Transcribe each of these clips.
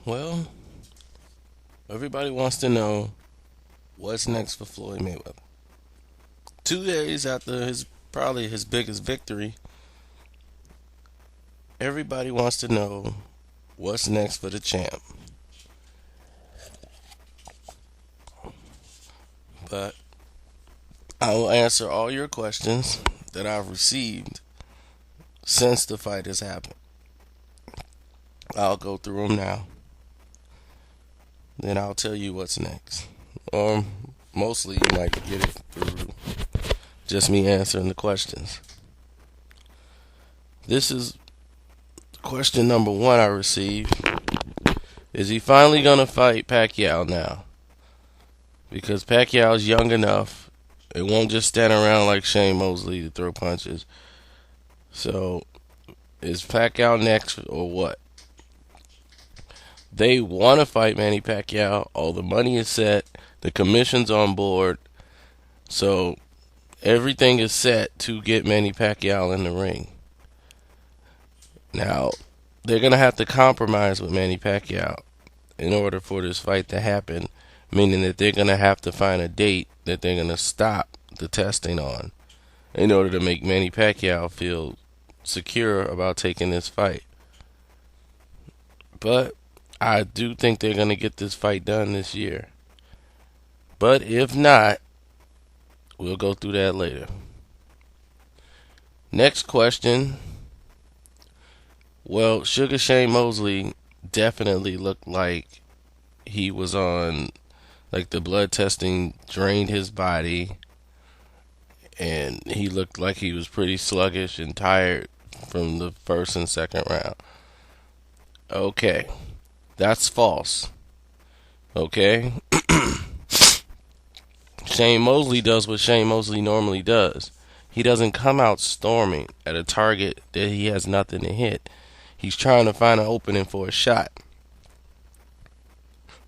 Well, everybody wants to know what's next for Floyd Mayweather. 2 days after probably his biggest victory, everybody wants to know what's next for the champ. But I will answer all your questions that I've received since the fight has happened. I'll go through them now. Then I'll tell you what's next. Or mostly you might get it through just me answering the questions. This is question number one I received. Is he finally going to fight Pacquiao now? Because Pacquiao's young enough. It won't just stand around like Shane Mosley to throw punches. So, is Pacquiao next or what? They want to fight Manny Pacquiao. All the money is set. The commission's on board. So, everything is set to get Manny Pacquiao in the ring. Now, they're going to have to compromise with Manny Pacquiao in order for this fight to happen, meaning that they're going to have to find a date that they're going to stop the testing on in order to make Manny Pacquiao feel secure about taking this fight. But I do think they're going to get this fight done this year. But if not, we'll go through that later. Next question. Well, Sugar Shane Mosley definitely looked like he was on, like the blood testing drained his body, and he looked like he was pretty sluggish and tired from the first and second round. Okay, that's false. Okay? Shane Mosley does what Shane Mosley normally does. He doesn't come out storming at a target that he has nothing to hit. He's trying to find an opening for a shot.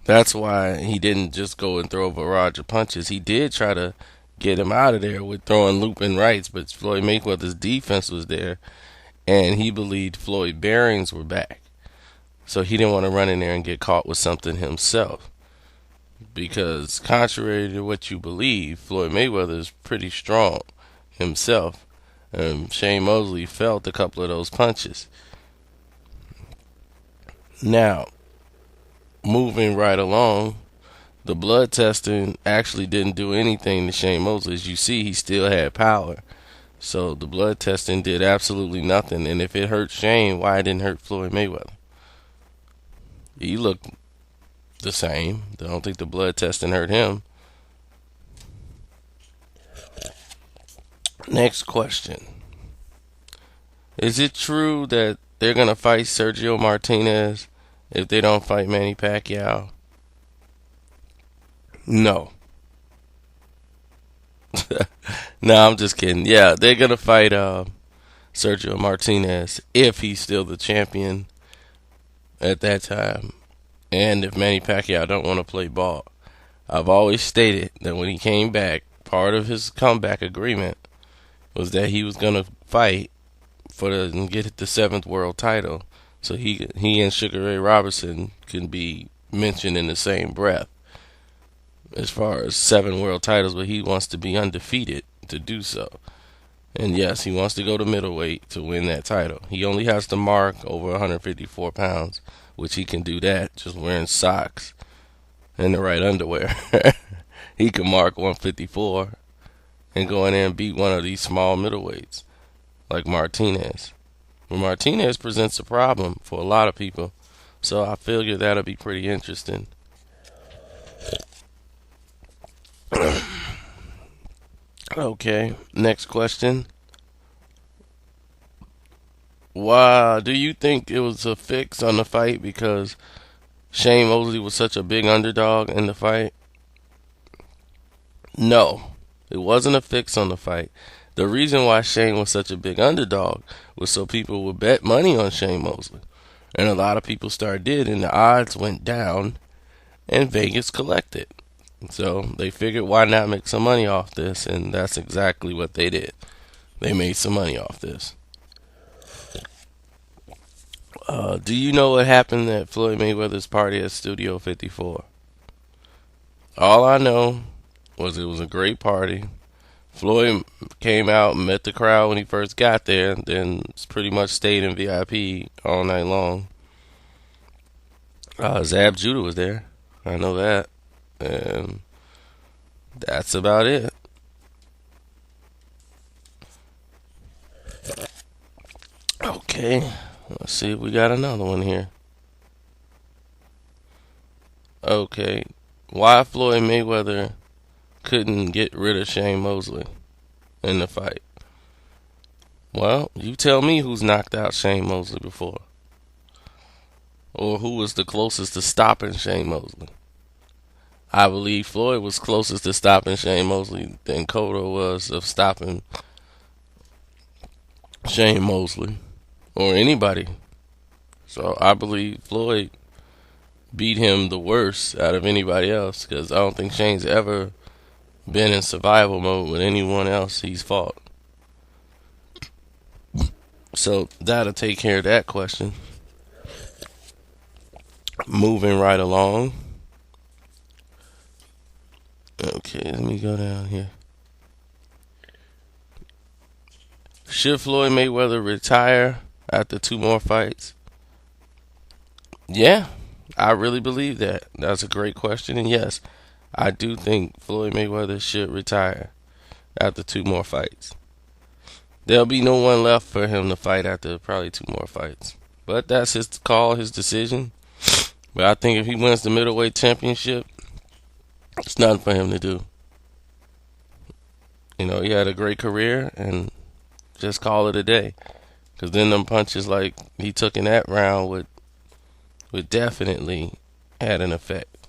That's why he didn't just go and throw a barrage of punches. He did try to get him out of there with throwing looping rights, but Floyd Mayweather's defense was there, and he believed Floyd bearings were back. So he didn't want to run in there and get caught with something himself. Because contrary to what you believe, Floyd Mayweather is pretty strong himself. And Shane Mosley felt a couple of those punches. Now, moving right along, the blood testing actually didn't do anything to Shane Mosley. As you see, he still had power. So the blood testing did absolutely nothing. And if it hurt Shane, why it didn't hurt Floyd Mayweather? He looked the same. I don't think the blood testing hurt him. Next question. Is it true that they're going to fight Sergio Martinez if they don't fight Manny Pacquiao? No. No, I'm just kidding. Yeah, they're going to fight Sergio Martinez if he's still the champion at that time. And if Manny Pacquiao don't want to play ball. I've always stated that when he came back, part of his comeback agreement was that he was going to fight and get the 7th world title, so he and Sugar Ray Robinson can be mentioned in the same breath as far as 7 world titles, but he wants to be undefeated to do so. And yes, he wants to go to middleweight to win that title. He only has to mark over 154 pounds, which he can do that just wearing socks and the right underwear. He can mark 154 and go in there and beat one of these small middleweights like Martinez. Well, Martinez presents a problem for a lot of people, so I figure that'll be pretty interesting. Okay, next question. Why do you think it was a fix on the fight because Shane Mosley was such a big underdog in the fight? No, it wasn't a fix on the fight. The reason why Shane was such a big underdog was so people would bet money on Shane Mosley. And a lot of people did, and the odds went down, and Vegas collected. So they figured, why not make some money off this? And that's exactly what they did. They made some money off this. Do you know what happened at Floyd Mayweather's party at Studio 54? All I know was it was a great party. Floyd came out and met the crowd when he first got there, and then pretty much stayed in VIP all night long. Zab Judah was there. I know that. And that's about it. Okay, let's see if we got another one here. Okay, why Floyd Mayweather couldn't get rid of Shane Mosley in the fight? Well, you tell me who's knocked out Shane Mosley before, or who was the closest to stopping Shane Mosley. I believe Floyd was closest to stopping Shane Mosley than Cotto was of stopping Shane Mosley or anybody. So I believe Floyd beat him the worst out of anybody else, because I don't think Shane's ever been in survival mode with anyone else he's fought. So that'll take care of that question. Moving right along. Okay, let me go down here. Should Floyd Mayweather retire after 2 more fights? Yeah, I really believe that. That's a great question, and yes, I do think Floyd Mayweather should retire after 2 more fights. There'll be no one left for him to fight after probably 2 more fights. But that's his call, his decision. But I think if he wins the middleweight championship, it's nothing for him to do. You know, he had a great career, and just call it a day. Because then them punches like he took in that round would definitely had an effect.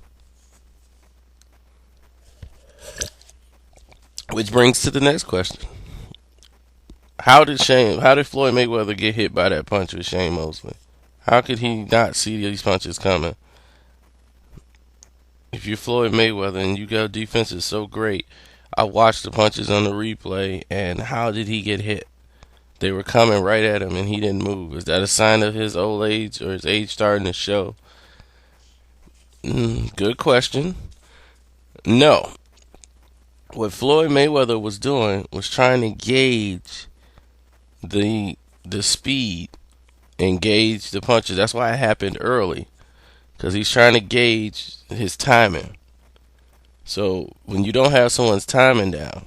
Which brings to the next question. How did Floyd Mayweather get hit by that punch with Shane Mosley? How could he not see these punches coming? If you're Floyd Mayweather and you got defense is so great, I watched the punches on the replay, and how did he get hit? They were coming right at him and he didn't move. Is that a sign of his old age or his age starting to show? Good question. No. What Floyd Mayweather was doing was trying to gauge the speed and gauge the punches. That's why it happened early, because he's trying to gauge his timing. So when you don't have someone's timing down,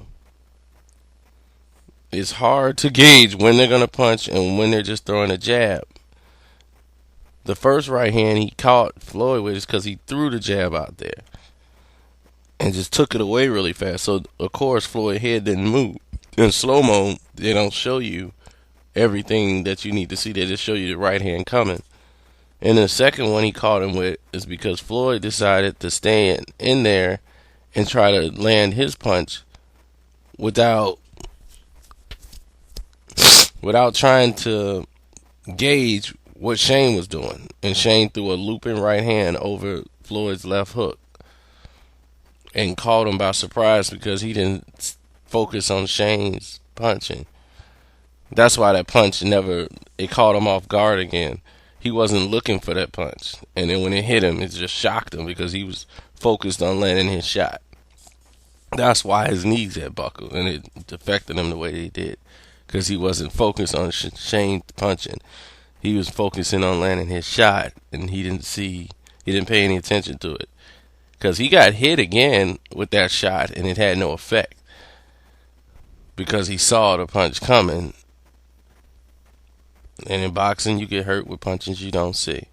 it's hard to gauge when they're going to punch and when they're just throwing a jab. The first right hand he caught Floyd with is because he threw the jab out there and just took it away really fast. So, of course, Floyd's head didn't move. In slow-mo, they don't show you everything that you need to see. They just show you the right hand coming. And the second one he caught him with is because Floyd decided to stand in there and try to land his punch without trying to gauge what Shane was doing. And Shane threw a looping right hand over Floyd's left hook and caught him by surprise because he didn't focus on Shane's punching. That's why that punch it caught him off guard again. He wasn't looking for that punch. And then when it hit him, it just shocked him because he was focused on landing his shot. That's why his knees had buckled and it affected him the way they did. Because he wasn't focused on Shane punching. He was focusing on landing his shot, and he didn't pay any attention to it. Because he got hit again with that shot, and it had no effect. Because he saw the punch coming. And in boxing, you get hurt with punches you don't see.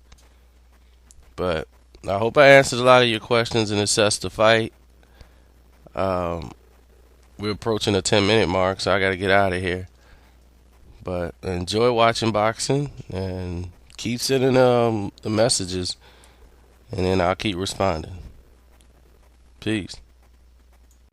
But I hope I answered a lot of your questions and assessed the fight. We're approaching the 10-minute mark, so I got to get out of here. But enjoy watching boxing and keep sending the messages, and then I'll keep responding. Peace.